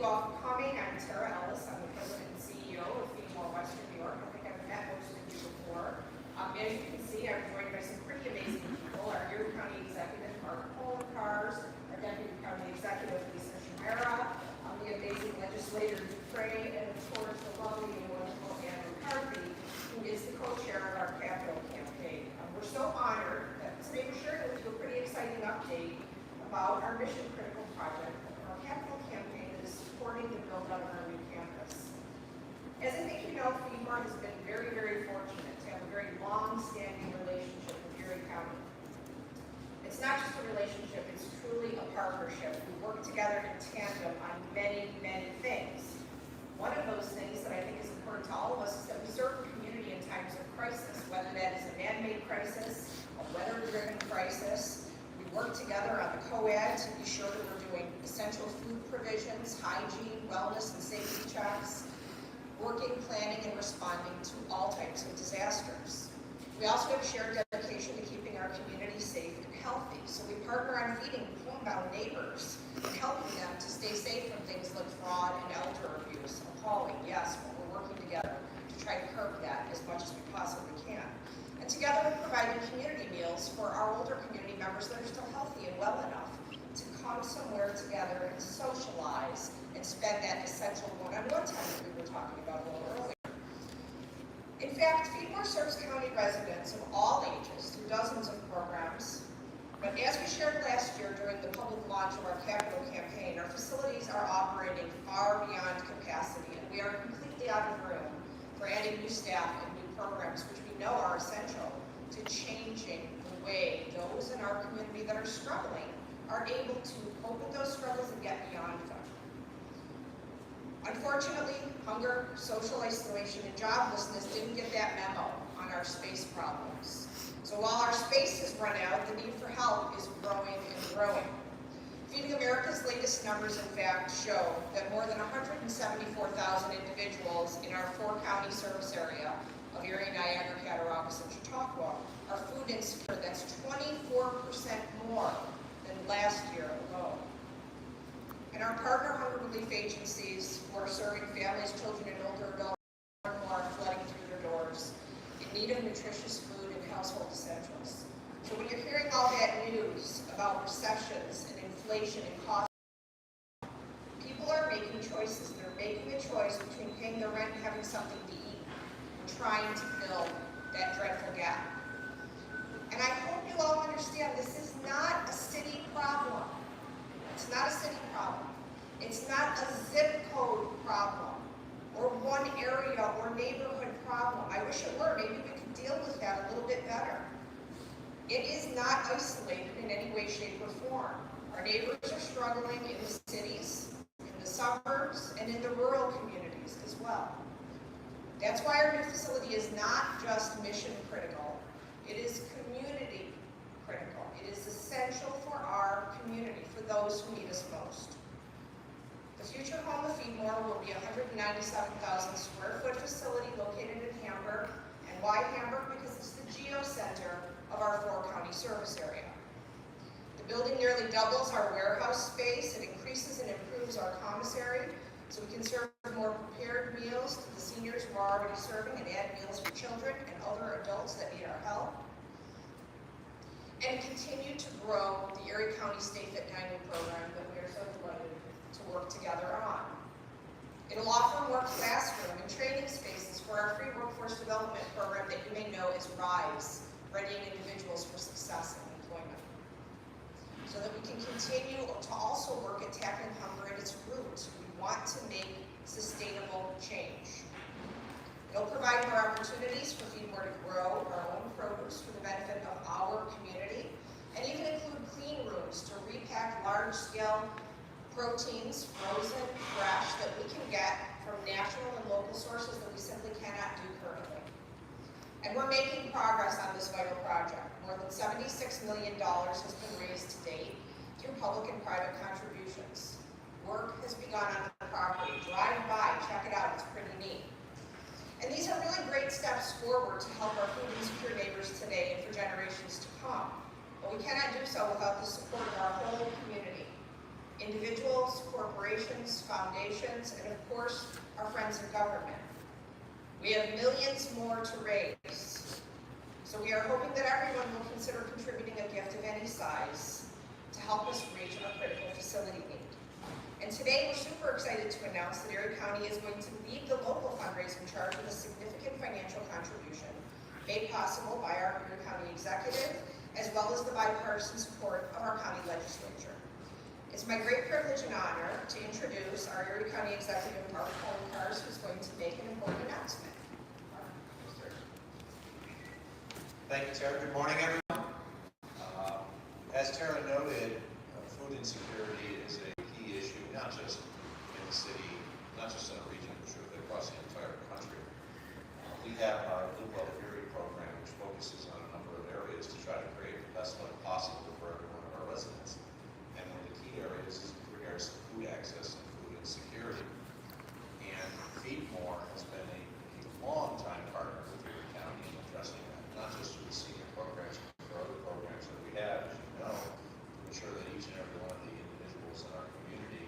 you all for coming. I'm Tara Ellis. I'm the President and CEO of FeedMore Western New York. I think I've met most of you before. As you can see, I'm joined by some pretty amazing people. Our Erie County Executive, Mark Cars, our Deputy County Executive, Lisa Chimera, the amazing legislator, Dupre, and of course, the lovely and wonderful Ann McCarthy, who is the co-chair of our capital campaign. We're so honored that today we're sharing with you a pretty exciting update about our mission-critical project, our capital campaign that is supporting the build-out of our new campus. As I think you know, FeedMore has been very, very fortunate to have a very long-standing relationship with Erie County. It's not just a relationship, it's truly a partnership. We work together in tandem on many, many things. One of those things that I think is important to all of us is that we serve the community in times of crisis, whether that is a man-made crisis, a weather-driven crisis. We work together on the co-ed to be sure that we're doing essential food provisions, hygiene, wellness, and safety checks, working, planning, and responding to all types of disasters. We also have a shared dedication to keeping our community safe and healthy. So we partner on feeding homebound neighbors and helping them to stay safe from things like fraud and elder abuse. Appalling, yes, but we're working together to try to curb that as much as we possibly can. And together we're providing community meals for our older community members that are still healthy and well enough to come somewhere together and socialize and spend that essential one-on-one time that we were talking about a little earlier. In fact, FeedMore serves county residents of all ages through dozens of programs. But as we shared last year during the public launch of our capital campaign, our facilities are operating far beyond capacity, and we are completely out of room for adding new staff and new programs, which we know are essential to changing the way those in our community that are struggling are able to cope with those struggles and get beyond them. Unfortunately, hunger, social isolation, and joblessness didn't get that memo on our space problems. So while our space has run out, the need for help is growing and growing. Feeding America's latest numbers, in fact, show that more than 174,000 individuals in our 4-county service area of Erie, Niagara, Cattaraugus, and Chautauqua are food insecure. That's 24% more than last year alone. And our partner hunger relief agencies who are serving families, children, and older adults more and more are flooding through their doors in need of nutritious food and household essentials. So when you're hearing all that news about recessions and inflation and cost, people are making choices. They're making a choice between paying their rent and having something to eat and trying to fill that dreadful gap. And I hope you all understand this is not a city problem. It's not a city problem. It's not a zip code problem or one area or neighborhood problem. I wish it were. Maybe we could deal with that a little bit better. It is not isolated in any way, shape, or form. Our neighbors are struggling in the cities, in the suburbs, and in the rural communities as well. That's why our new facility is not just mission critical. It is community critical. It is essential for our community, for those who need us most. The future home of FeedMore will be a 197,000 square foot facility located in Hamburg. And why Hamburg? Because it's the geo-center of our 4-county service area. The building nearly doubles our warehouse space. It increases and improves our commissary, so we can serve more prepared meals to the seniors we're already serving and add meals for children and other adults that need our help. And continue to grow the Erie County Stay Fit Dining program that we are so delighted to work together on. It'll offer more classroom and training spaces for our free workforce development program that you may know as RISE, Readying Individuals for Success and Employment. So that we can continue to also work at tackling hunger at its roots. We want to make sustainable change. It'll provide more opportunities for FeedMore to grow our own produce for the benefit of our community, and even include clean rooms to repack large-scale proteins, frozen, fresh, that we can get from national and local sources that we simply cannot do currently. And we're making progress on this vital project. More than $76 million has been raised to date through public and private contributions. Work has begun on the property. Drive by, check it out, it's pretty neat. And these are really great steps forward to help our food insecure neighbors today and for generations to come. But we cannot do so without the support of our whole community. In individuals, corporations, foundations, and of course, our friends in government. We have millions more to raise. So we are hoping that everyone will consider contributing a gift of any size to help us reach our critical facility need. And today we're super excited to announce that Erie County is going to lead the local fundraising charge with a significant financial contribution made possible by our Erie County executive, as well as the bipartisan support of our county legislature. It's my great privilege and honor to introduce our Erie County executive, Mark Polcars, who's going to make an important announcement. Thank you, Tara. Good morning, everyone. As Tara noted, food insecurity is a key issue, not just in the city, not just in a region, but truly across the entire country. We have our Blue Well Erie program, which focuses on a number of areas to try to create the best life possible for every one of our residents. And one of the key areas is in regards to food access and food insecurity. And FeedMore has been a long-time partner with Erie County in addressing that, not just through the senior programs, but for other programs that we have, as you know, to ensure that each and every one of the individuals in our community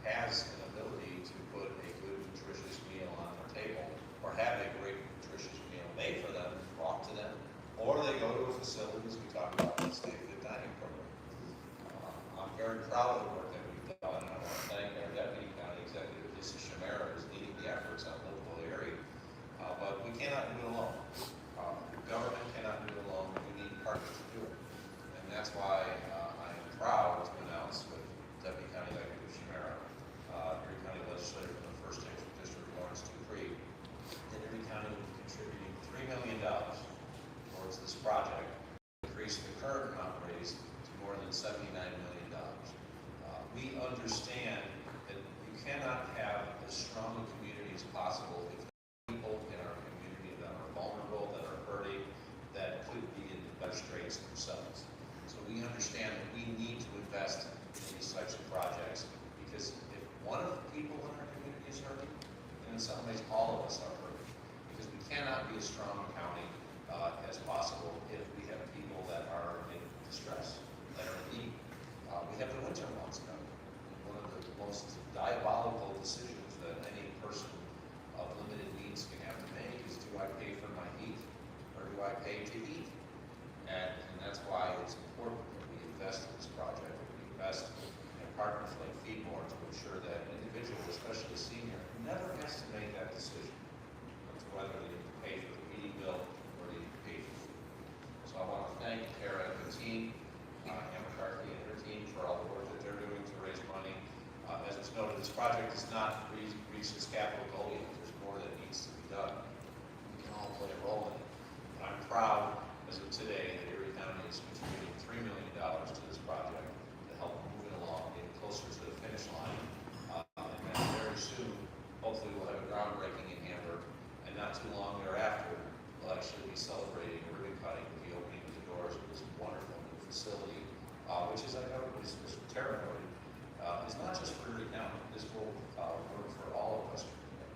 has an ability to put a good, nutritious meal on their table, or have a great, nutritious meal made for them, brought to them, or they go to a facility, as we talked about in the State Fit Dining Program. I'm very proud of the work that we've done, and I want to thank our Deputy County Executive, Lisa Shamara, who's leading the efforts on local Erie. But we cannot do it alone. Government cannot do it alone. We need partners to do it. And that's why I am proud to announce with Deputy County Executive Shamara, Erie County Legislator from the 1st District of Lawrence to Creek, that Erie County will be contributing $3 million towards this project, increase the current amount raised to more than $79 million. We understand that you cannot have as strong a community as possible if people in our community that are vulnerable, that are hurting, that could be in better straits themselves. So we understand that we need to invest in these types of projects, because if one of the people in our community is hurting, then in some ways all of us are hurting. Because we cannot be as strong a county as possible if we have people that are in distress, that are in need. We have the winter months coming. One of the most diabolical decisions that any person of limited means can have to make is, do I pay for my heat or do I pay to eat? And that's why it's important that we invest in this project, that we invest in partners like FeedMore to ensure that an individual, especially a senior, never has to make that decision as to whether they need to pay for the heating bill or they need to pay for food. So I want to thank Tara and her team, Ann McCarthy and her team for all the work that they're doing to raise money. As was noted, this project has not reached its capital goal yet. There's more that needs to be done. We can all play a role in it. But I'm proud, as of today, that Erie County is contributing $3 million to this project to help move it along, get closer to the finish line. And then very soon, hopefully we'll have a groundbreaking in Hamburg, and not too long thereafter, we'll actually be celebrating a ribbon cutting with the opening of the doors of this wonderful new facility, which is, I know, is Tara noted, is not just for Erie County. This will work for all of Western New.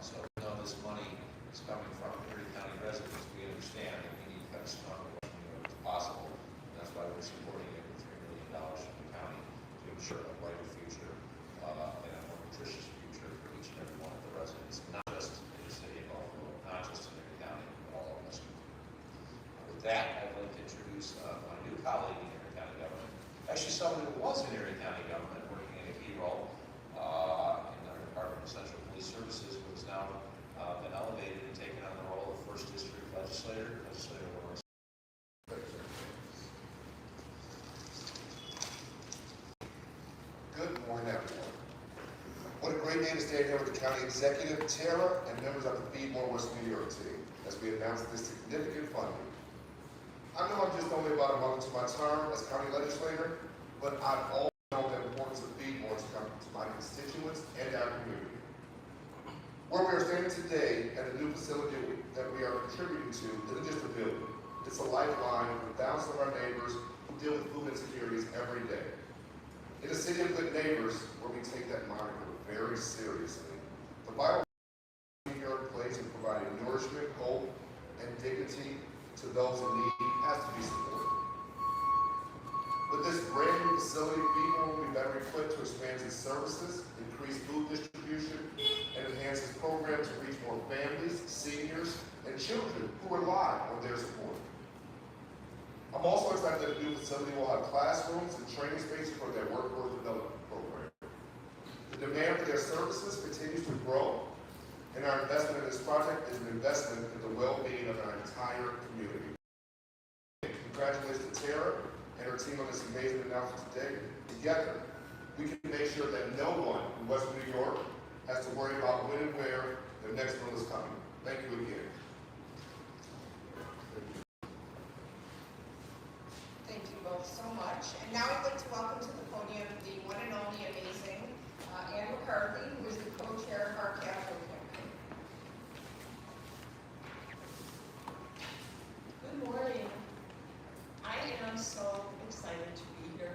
So even though this money is coming from Erie County residents, we understand that we need to have as strong a Western New York as possible. And that's why we're supporting it with $3 million from the county to ensure a brighter future and a more nutritious future for each and every one of the residents, not just in the city of Buffalo, not just in Erie County, but all of Western New York. With that, I'd like to introduce my new colleague in Erie County government. Actually, someone who was in Erie County government, working in a key role in our Department of Central Police Services, who has now been elevated and taken on the role of 1st District Legislator, Legislator Lawrence. Good morning, everyone. What a great day to stand here with the County Executive, Tara, and members of the FeedMore West New York team as we announce this significant funding. I know I'm just only about a month into my term as County Legislator, but I've always known the importance of FeedMore to come to my constituents and our community. Where we are standing today at the new facility that we are contributing to isn't just a building. It's a lifeline for thousands of our neighbors who deal with food insecurities every day. In a city of good neighbors, where we take that moniker very seriously, the vital role New York plays in providing nourishment, hope, and dignity to those in need has to be supported. With this brand new facility, FeedMore will be better equipped to expand its services, increase food distribution, and enhance its program to reach more families, seniors, and children who rely on their support. I'm also excited that the new facility will have classrooms and training spaces for their workforce development program. The demand for their services continues to grow, and our investment in this project is an investment in the well-being of our entire community. Congratulations to Tara and her team on this amazing announcement today. Together, we can make sure that no one in Western New York has to worry about when and where their next meal is coming. Thank you again. Thank you both so much. And now I'd like to welcome to the podium the one and only amazing Ann McCarthy, who is the co-chair of our capital campaign. Good morning. I am so excited to be here.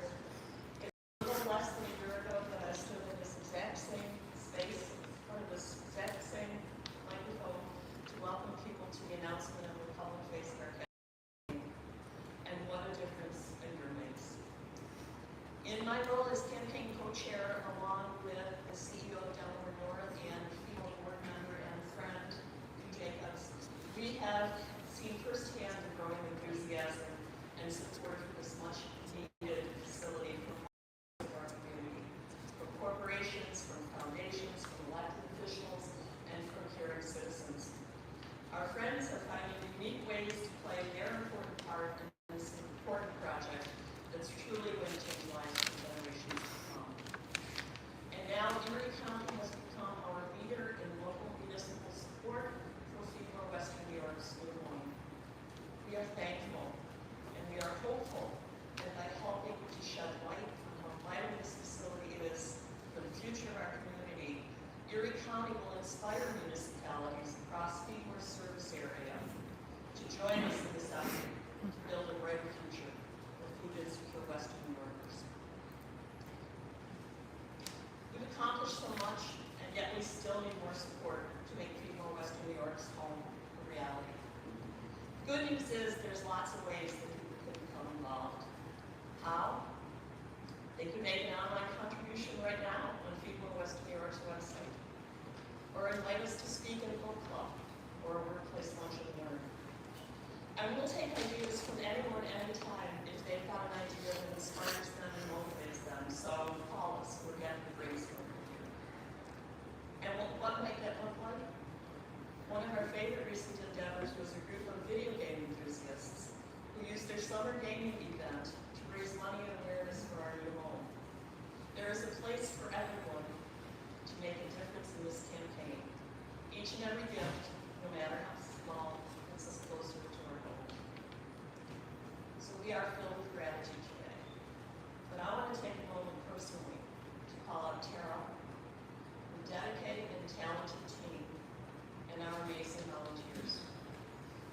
It's a little less than a year ago that I stood in this exact same space, in front of this exact same microphone, to welcome people to the announcement of the public face of our campaign. And what a difference a year makes. In my role as campaign co-chair, along with the CEO of Delaware North and FeedMore board member and friend, Jacobs, we have seen firsthand the growing enthusiasm and support for this much needed facility from all of our community, from corporations, from foundations, from elected officials, and from caring citizens. Our friends are finding unique ways to play their important part in this important project that's truly going to change lives for generations to come. And now Erie County has become our leader in local municipal support for FeedMore Western New York School One. We are thankful and we are hopeful that by helping to shed light on how vital this facility is for the future of our community, Erie County will inspire municipalities across FeedMore's service area to join us in this effort to build a brighter future for food insecure Western New Yorkers. We've accomplished so much, and yet we still need more support to make FeedMore Western New York's home a reality. Good news is there's lots of ways that people can become involved. How? They can make an online contribution right now on FeedMore Western New York's website, or invite us to speak in a book club or a workplace lunch and learn. And we'll take ideas from anyone anytime if they've got an idea that inspires them and motivates them. So call us, we're getting the brainstorm here. And what might that look like? One of our favorite recent endeavors was a group of video game enthusiasts who used their summer gaming event to raise money and awareness for our new home. There is a place for everyone to make a difference in this campaign. Each and every gift, no matter how small, gets us closer to our goal. So we are filled with gratitude today. But I want to take a moment personally to call out Tara, the dedicated and talented team, and our amazing volunteers.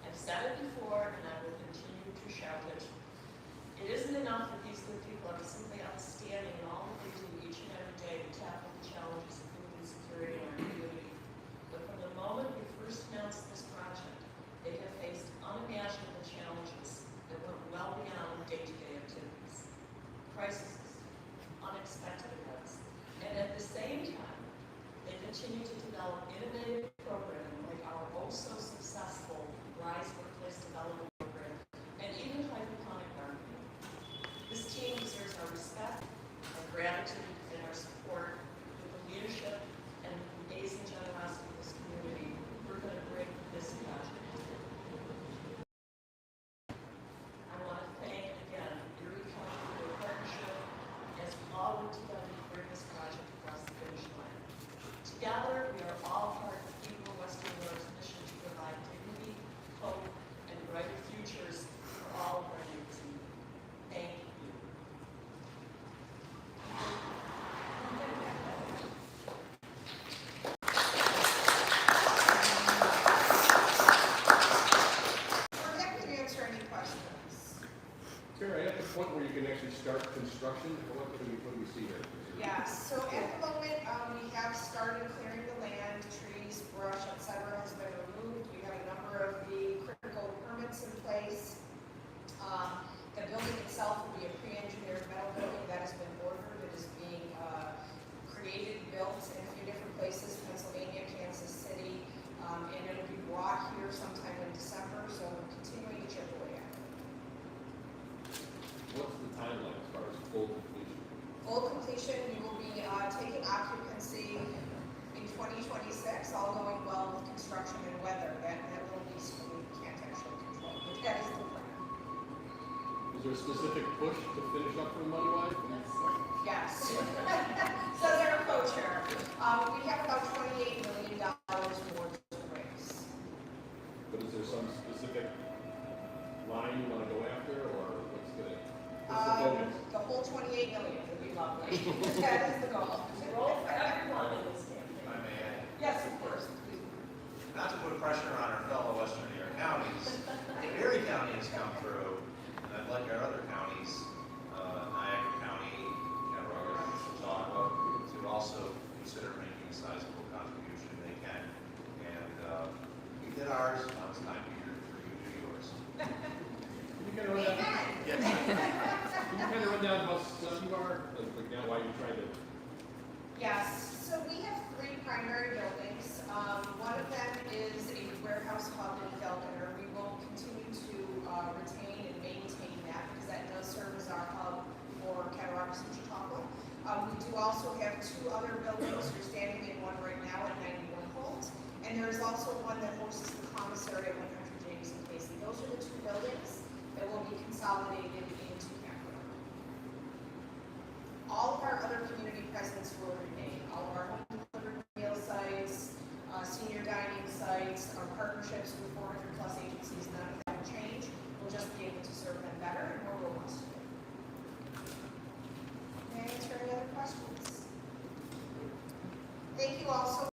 I've said it before, and I will continue to shout it. It isn't enough that these good people are simply outstanding in all that they do each and every day to tackle the challenges of food insecurity in our community. But from the moment we first announced this project, they have faced unimaginable challenges that went well beyond day-to-day activities, crises, unexpected events, and at the same time, they continue to develop innovative programming like our oh-so-successful RISE Workplace Development Program, and even hydroponic gardening. This team deserves our respect, our gratitude, and our support. With the leadership and amazing generosity of this community, we're going to bring this project. I want to thank again Erie County for their partnership as we all work together to bring this project across the finish line. Together, we are all part of FeedMore Western New York's mission to provide dignity, hope, and brighter futures for all of our neighbors. Thank you. We're happy to answer any questions. Tara, at the point where you can actually start construction, what do we see here? Yes, so at the moment, we have started clearing the land, trees, brush, etc. has been removed. We have a number of the critical permits in place. The building itself will be a pre-engineered metal building that is completion, we will be taking occupancy in 2026, all going well with construction and weather. That little piece we can't actually control, but that is the plan. Is there a specific push to finish up for money-wise? Yes. Says our co-chair. We have about $28 million more to raise. But is there some specific line you want to go after, or what's the focus? The whole 28 million would be lovely. That is the goal. Roll for everyone in this campaign. If I may add, Yes, of course. not to put pressure on our fellow Western New York counties, Erie County has come through, and I'd like our other counties, Niagara County, Cattaraugus, Chautauqua, to also consider making a sizable contribution they can. And we did ours, now it's time for you to do yours. Can you kind of run down? Can you kind of run down how some you are, like now why you trying to? Yes, so we have 3 primary buildings. One of them is a warehouse hub in Falconer. We will continue to retain and maintain that because that does serve as our hub for Cattaraugus and Chautauqua. We do also have 2 other buildings. We're standing in one right now at 91 Holt. And there's also one that hosts the commissary at 100 James and Casey. Those are the 2 buildings that will be consolidated into Cattaraugus. All of our other community presence will remain. All of our home delivered meal sites, senior dining sites, our partnerships with 400 plus agencies, none of that will change. We'll just be able to serve them better and more robustly. May I answer any other questions? Thank you all so